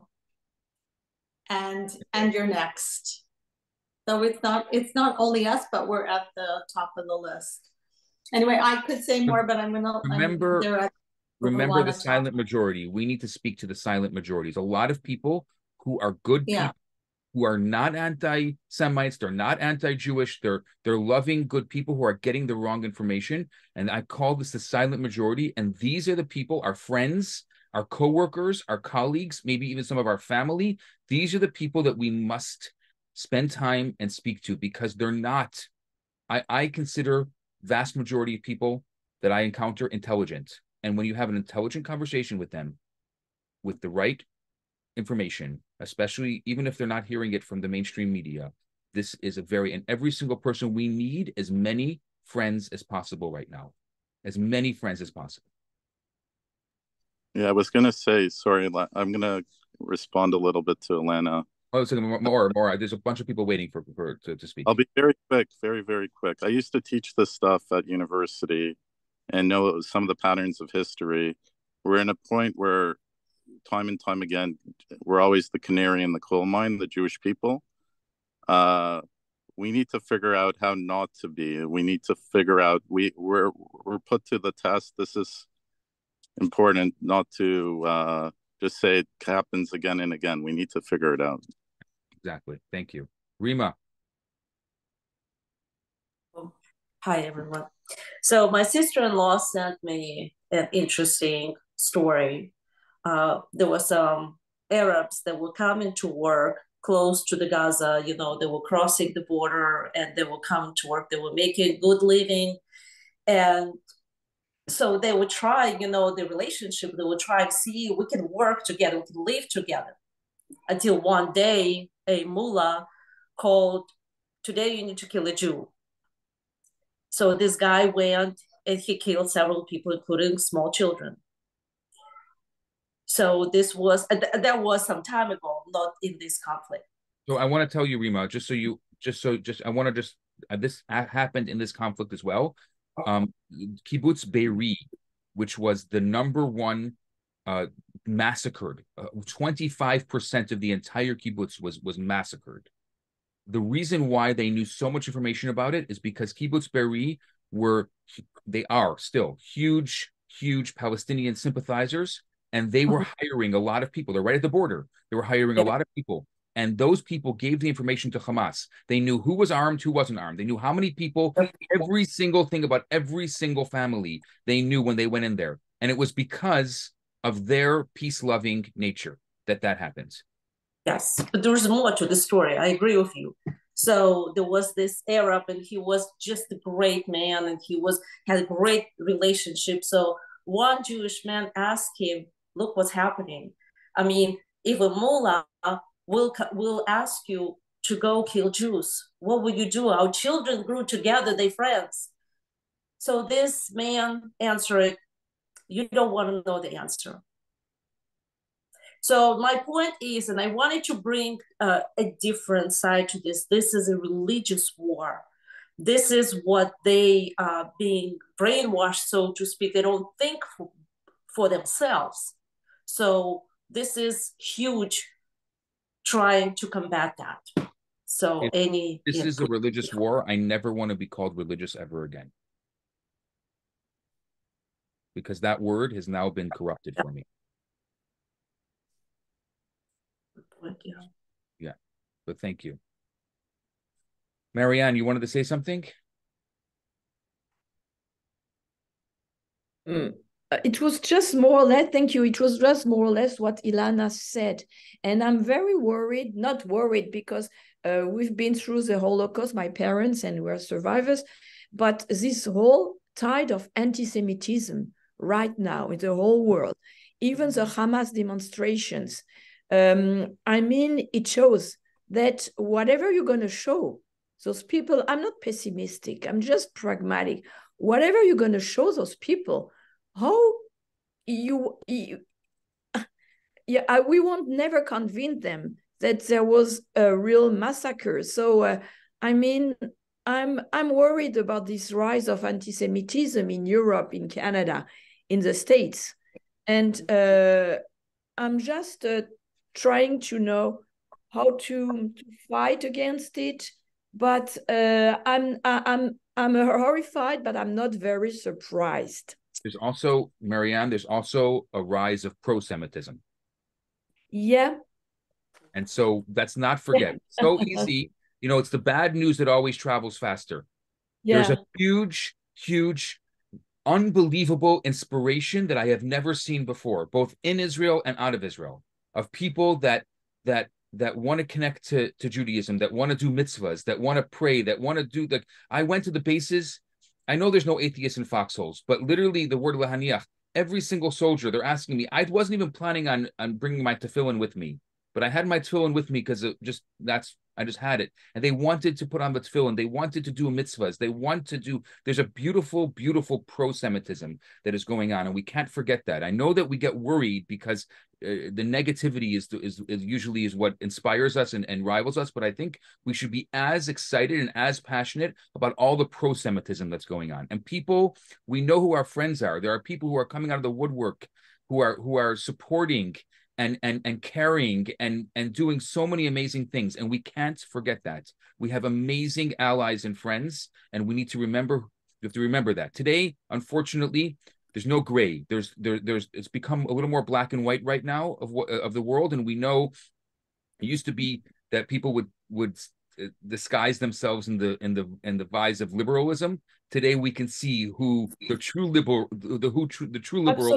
E: and you're next. So it's not only us, but we're at the top of the list. Anyway, I could say more, but I'm gonna
A: remember the silent majority. We need to speak to the silent majorities. A lot of people who are good people, who are not anti-Semites, they're not anti-Jewish, they're loving good people who are getting the wrong information. And I call this the silent majority. And these are the people, our friends, our coworkers, our colleagues, maybe even some of our family. These are the people that we must spend time and speak to because they're not. I consider vast majority of people that I encounter intelligent. And when you have an intelligent conversation with them, with the right information, especially even if they're not hearing it from the mainstream media, this is and every single person, we need as many friends as possible right now, as many friends as possible.
C: Yeah, I was going to say, sorry, I'm going to respond a little bit to Alana.
A: Oh, so more. There's a bunch of people waiting to speak.
C: I'll be very quick, very, very quick. I used to teach this stuff at university and know some of the patterns of history. We're in a point where time and time again, we're always the canary in the coal mine, the Jewish people. We need to figure out how not to be. We need to figure out, we're put to the test. This is important, not to just say it happens again and again. We need to figure it out.
A: Exactly. Thank you. Rima.
F: Hi, everyone. So my sister-in-law sent me an interesting story there were some Arabs that were coming to work close to the Gaza. You know, they were crossing the border and they were coming to work. They were making good living. And so they would try, you know, the relationship, they would try to see we can work together, we can live together. Until one day, a mullah called, today you need to kill a Jew. So this guy went and he killed several people, including small children. So this was, that was some time ago, not in this conflict.
A: So I want to tell you, Rima, I want to this happened in this conflict as well. Kibbutz Be'eri, which was the number one massacred, 25% of the entire kibbutz was massacred. The reason why they knew so much information about it is because Kibbutz Be'eri they are still huge Palestinian sympathizers, and they were hiring a lot of people. They're right at the border. They were hiring a lot of people. And those people gave the information to Hamas. They knew who was armed, who wasn't armed. They knew how many people, every single thing about every single family they knew when they went in there. And it was because of their peace-loving nature that happens.
F: Yes, but there's more to the story. I agree with you. So there was this Arab, and he was just a great man, and had a great relationship. So one Jewish man asked him, look what's happening. I mean, if a mullah will ask you to go kill Jews, what will you do? Our children grew together, they friends. So this man answered, you don't want to know the answer. So my point is, and I wanted to bring a different side to this. This is a religious war. This is what they are being brainwashed, so to speak. They don't think for themselves. So this is huge, trying to combat that. So
A: this is a religious war. I never want to be called religious ever again, because that word has now been corrupted for me. Yeah, but thank you. Marianne, you wanted to say something?
G: It was just more or less, thank you. It was just more or less what Ilana said. And I'm very worried, not worried because we've been through the Holocaust, my parents, and we're survivors. But this whole tide of anti-Semitism right now in the whole world, even the Hamas demonstrations, I mean, it shows that whatever you're going to show those people, I'm not pessimistic, I'm just pragmatic. Whatever you're going to show those people, how we won't never convince them that there was a real massacre. So, I mean, I'm worried about this rise of anti-Semitism in Europe, in Canada, in the States. And I'm just trying to know how to fight against it. But I'm horrified, but I'm not very surprised.
A: There's also, Marianne, there's also a rise of pro-Semitism.
G: Yeah.
A: And so let's not forget. So easy. You know, it's the bad news that always travels faster. Yeah. There's a huge, unbelievable inspiration that I have never seen before, both in Israel and out of Israel, of people that want to connect to Judaism, that want to do mitzvahs, that want to pray, that want to do the. I went to the bases. I know there's no atheists in foxholes, but literally the word lahaniach, every single soldier, they're asking me. I wasn't even planning on bringing my tefillin with me, but I had my tefillin with me because I just had it. And they wanted to put on the tefillin. They wanted to do mitzvahs. There's a beautiful, beautiful pro-Semitism that is going on. And we can't forget that. I know that we get worried because the negativity is usually what inspires us and rivals us. But I think we should be as excited and as passionate about all the pro-Semitism that's going on. And people, we know who our friends are. There are people who are coming out of the woodwork who are supporting and carrying and doing so many amazing things. And we can't forget that. We have amazing allies and friends, and we need to remember, we have to remember that. Today, unfortunately, there's no gray. There's it's become a little more black and white right now of the world. And we know it used to be that people would disguise themselves in the vise of liberalism. Today we can see who the true liberals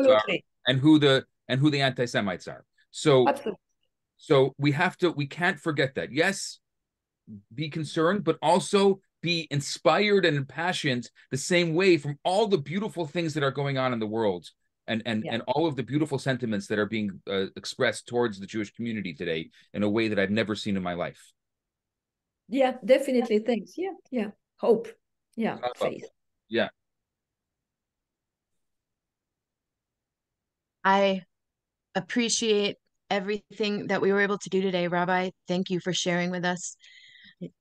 A: are, and who the and who the anti-Semites are. So,
G: Absolutely.
A: so we can't forget that. Yes, be concerned, but also be inspired and impassioned the same way from all the beautiful things that are going on in the world, and all of the beautiful sentiments that are being expressed towards the Jewish community today in a way that I've never seen in my life.
G: Yeah, definitely. Thanks. Yeah. Hope. Yeah, faith.
A: Yeah.
H: I appreciate everything that we were able to do today, Rabbi. Thank you for sharing with us.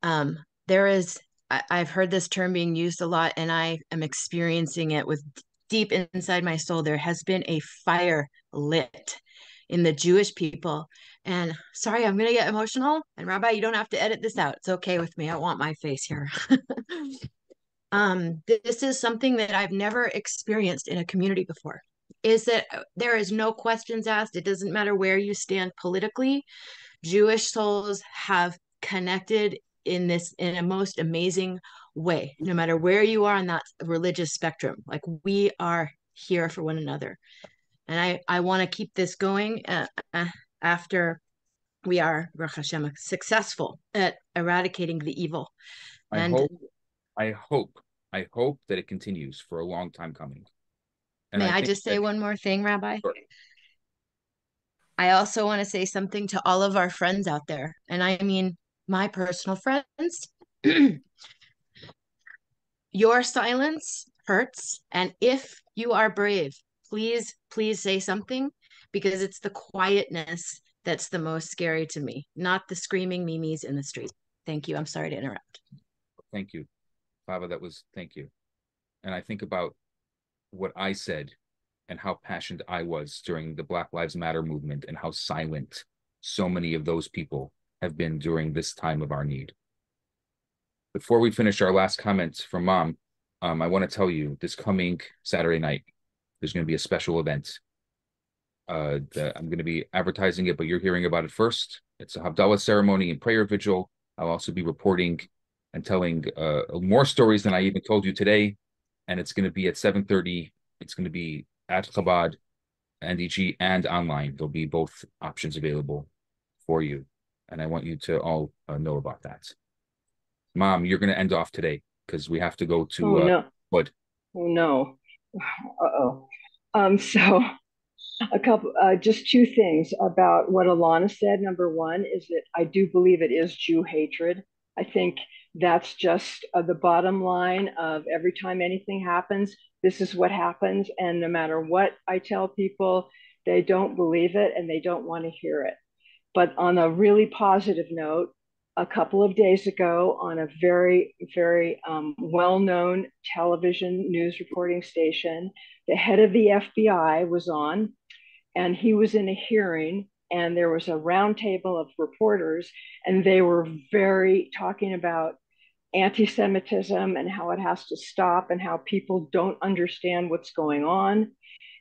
H: I've heard this term being used a lot, and I am experiencing it with deep inside my soul. There has been a fire lit in the Jewish people. And sorry, I'm going to get emotional. And Rabbi, you don't have to edit this out. It's okay with me. I want my face here. This is something that I've never experienced in a community before, is that there is no questions asked. It doesn't matter where you stand politically. Jewish souls have connected in a most amazing way, no matter where you are on that religious spectrum. Like, we are here for one another. And I want to keep this going after we are, Baruch Hashem, successful at eradicating the evil.
A: I hope that it continues for a long time coming. And
H: may I just say one more thing, Rabbi?
A: Sure.
H: I also want to say something to all of our friends out there. And I mean my personal friends. Your silence hurts. And if you are brave, please say something, because it's the quietness that's the most scary to me, not the screaming mimes in the street. Thank you. I'm sorry to interrupt.
A: Thank you, Baba. Thank you. And I think about what I said and how passionate I was during the Black Lives Matter movement, and how silent so many of those people have been during this time of our need. Before we finish our last comments from Mom, I want to tell you, this coming Saturday night, there's going to be a special event. I'm going to be advertising it, but you're hearing about it first. It's a Havdalah ceremony and prayer vigil. I'll also be reporting and telling more stories than I even told you today. And it's going to be at 7:30. It's going to be at Chabad, NDG, and online. There'll be both options available for you. And I want you to all know about that. Mom, you're going to end off today because we have to go to
I: no.
A: What?
I: Oh no. So just two things about what Alana said. Number one is that I do believe it is Jew hatred. I think that's just the bottom line of every time anything happens, this is what happens. And no matter what I tell people, they don't believe it and they don't want to hear it. But on a really positive note, a couple of days ago on a very, very well-known television news reporting station, the head of the FBI was on, and he was in a hearing, and there was a roundtable of reporters, and they were very talking about anti-Semitism and how it has to stop and how people don't understand what's going on.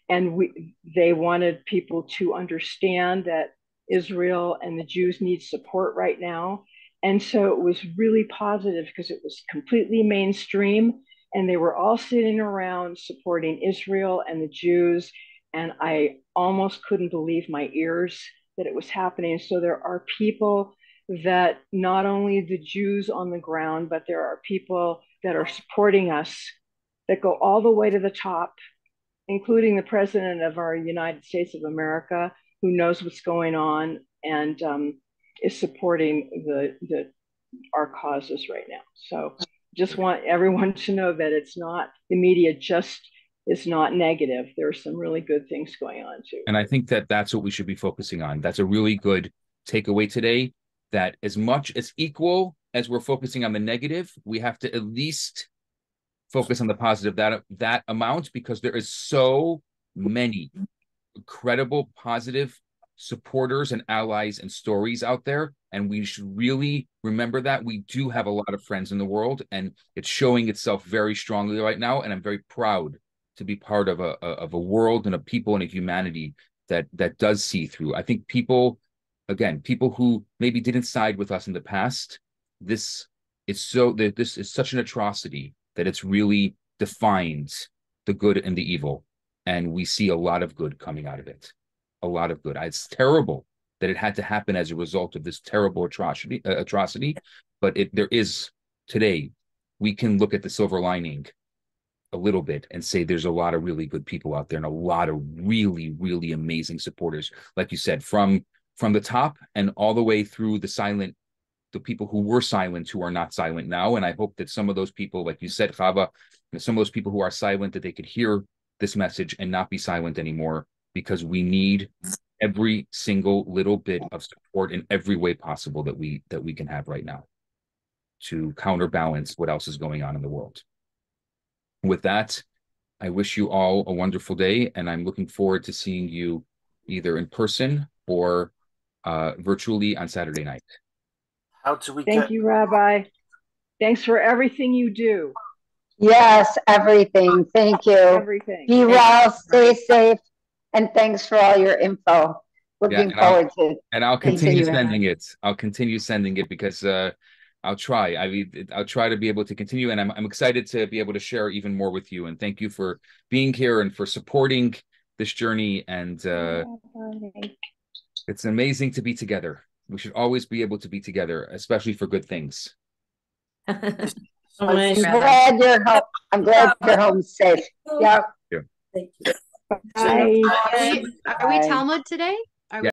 I: And they wanted people to understand that Israel and the Jews need support right now. And so it was really positive because it was completely mainstream, and they were all sitting around supporting Israel and the Jews. And I almost couldn't believe my ears that it was happening. So there are people that, not only the Jews on the ground, but there are people that are supporting us that go all the way to the top, including the president of our United States of America, who knows what's going on and is supporting our causes right now. So just want everyone to know that it's not, the media just is not negative. There are some really good things going on too.
A: And I think that that's what we should be focusing on. That's a really good takeaway today, that as much as equal as we're focusing on the negative, we have to at least focus on the positive that amount, because there is so many incredible positive supporters and allies and stories out there, and we should really remember that we do have a lot of friends in the world, and it's showing itself very strongly right now. And I'm very proud to be part of a world and a people and a humanity that does see through. I think people who maybe didn't side with us in the past, this is such an atrocity that it's really defines the good and the evil, and we see a lot of good coming out of it. a lot of good. It's terrible that it had to happen as a result of this terrible atrocity, but there is today, we can look at the silver lining a little bit and say there's a lot of really good people out there and a lot of really, really amazing supporters. Like you said, from the top and all the way through the people who were silent, who are not silent now. And I hope that some of those people, like you said, Chava, some of those people who are silent, that they could hear this message and not be silent anymore, because we need every single little bit of support in every way possible that we can have right now to counterbalance what else is going on in the world. With that, I wish you all a wonderful day, and I'm looking forward to seeing you either in person or virtually on Saturday night.
J: How do we
I: Thank you, Rabbi. Thanks for everything you do.
D: Yes, everything. Thank you.
I: Everything.
D: Be well, stay safe, and thanks for all your info. Looking forward to.
A: And I'll continue sending it. I'll continue sending it because I'll try. I'll try to be able to continue, and I'm excited to be able to share even more with you. And thank you for being here and for supporting this journey. And it's amazing to be together. We should always be able to be together, especially for good things.
D: I'm glad you're home. I'm glad you're home safe. Yeah.
A: Thank
H: you. Are we Talmud today?